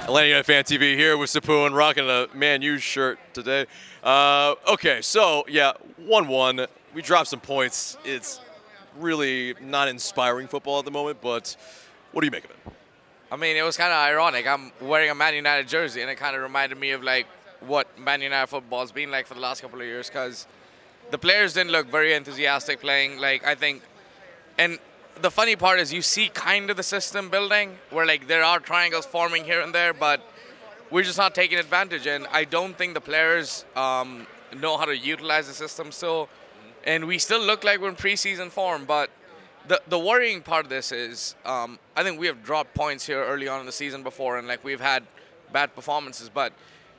Atlanta United Fan TV here with Sapoon, rocking a Man U shirt today. Okay, so yeah, 1-1. We dropped some points. It's really not inspiring football at the moment, but what do you make of it? I mean, it was kind of ironic. I'm wearing a Man United jersey, and it kind of reminded me of like what Man United football's been like for the last couple of years, because the players didn't look very enthusiastic playing. Like, I think, and the funny part is you see kind of the system building where like there are triangles forming here and there, but we're just not taking advantage. And I don't think the players know how to utilize the system still. And we still look like we're in preseason form. But the worrying part of this is I think we have dropped points here early on in the season before, and like we've had bad performances. But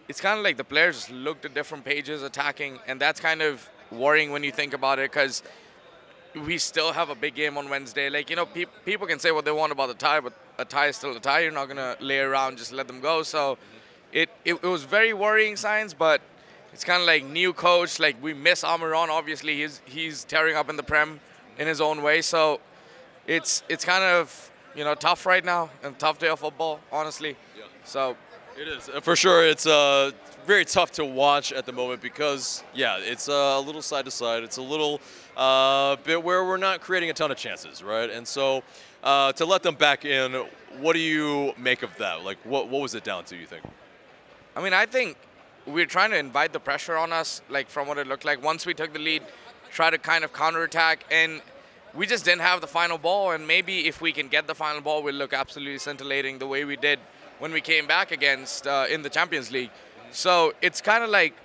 it's kind of like the players just looked at different pages attacking, and that's kind of worrying when you think about it, because we still have a big game on Wednesday. Like, you know, people can say what they want about the tie, but a tie is still a tie. You're not going to lay around, just let them go. So it was very worrying signs, but it's kind of like new coach. Like, we miss Almiron. Obviously, he's tearing up in the Prem in his own way. So it's kind of, you know, tough right now, and tough day of football, honestly. Yeah. So it is. For sure, it's very tough to watch at the moment because, yeah, it's a little side to side. It's a little bit where we're not creating a ton of chances, right? And so to let them back in, what do you make of that? Like, what was it down to, you think? I mean, I think we're trying to invite the pressure on us, like from what it looked like. Once we took the lead, try to kind of counterattack, and we just didn't have the final ball. And maybe if we can get the final ball, we'll look absolutely scintillating the way we did when we came back against in the Champions League. So it's kind of like,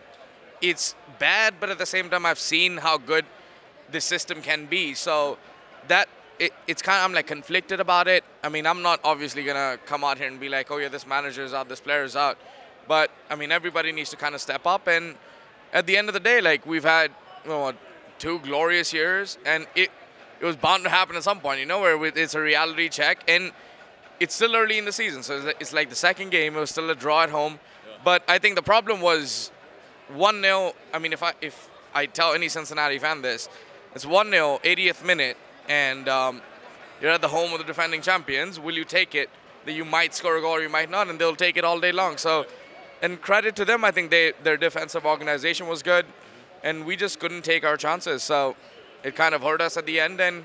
it's bad, but at the same time, I've seen how good this system can be. So that it's kind of, I'm like conflicted about it. I mean, I'm not obviously going to come out here and be like, oh yeah, this manager's out, this player's out. But I mean, everybody needs to kind of step up. And at the end of the day, like, we've had 2 glorious years, and it was bound to happen at some point, you know, where it's a reality check. And it's still early in the season, so it's like the second game. It was still a draw at home. But I think the problem was 1-0. I mean, if I tell any Cincinnati fan this, it's 1-0, 80th minute, and you're at the home of the defending champions. Will you take it? That you might score a goal or you might not, and they'll take it all day long. So, and credit to them, I think their defensive organization was good, and we just couldn't take our chances. So it kind of hurt us at the end, and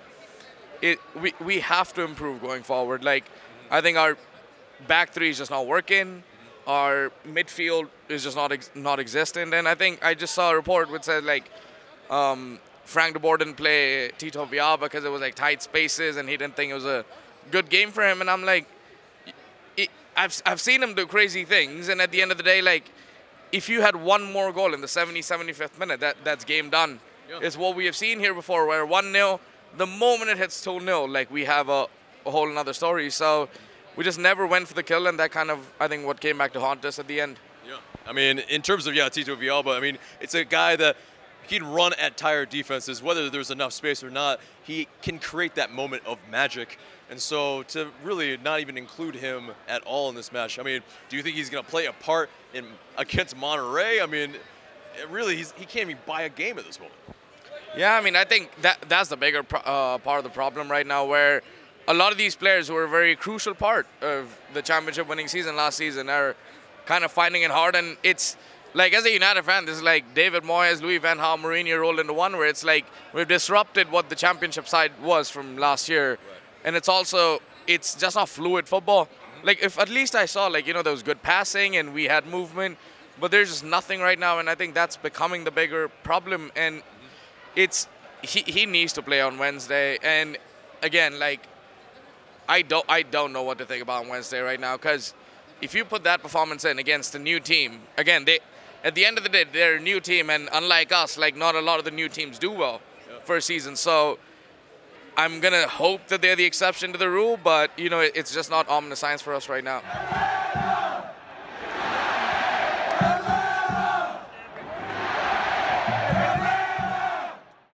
we have to improve going forward. Like, I think our back three is just not working. Our midfield is just not existent. And I think I just saw a report which said, like, Frank de Boer didn't play Tito Villalba because it was, like, tight spaces, and he didn't think it was a good game for him. And I'm like, I've seen him do crazy things. And at the end of the day, like, if you had one more goal in the 75th minute, that's game done. Yeah. It's what we have seen here before, where 1-0, the moment it hits 2-0, like, we have a whole another story. So we just never went for the kill, and that kind of, I think, what came back to haunt us at the end. Yeah. I mean, in terms of, Tito Villalba, I mean, it's a guy that he'd run at tired defenses, whether there's enough space or not. He can create that moment of magic. And so to really not even include him at all in this match, I mean, do you think he's going to play a part against Monterrey? I mean, really, he can't even buy a game at this moment. Yeah, I mean, I think that's the bigger part of the problem right now, where a lot of these players who were a very crucial part of the championship-winning season last season are kind of finding it hard. And it's like, as a United fan, this is like David Moyes, Louis van Gaal, Mourinho rolled into one, where it's like we've disrupted what the championship side was from last year. Right. And it's just not fluid football. Like, if at least I saw, like, you know, there was good passing and we had movement, but there's just nothing right now. And I think that's becoming the bigger problem. And he needs to play on Wednesday. And again, like, I don't know what to think about on Wednesday right now, because if you put that performance in against a new team, again, at the end of the day, they're a new team, and unlike us, like, not a lot of the new teams do well for a season. So I'm going to hope that they're the exception to the rule, but, you know, it's just not ominous signs for us right now.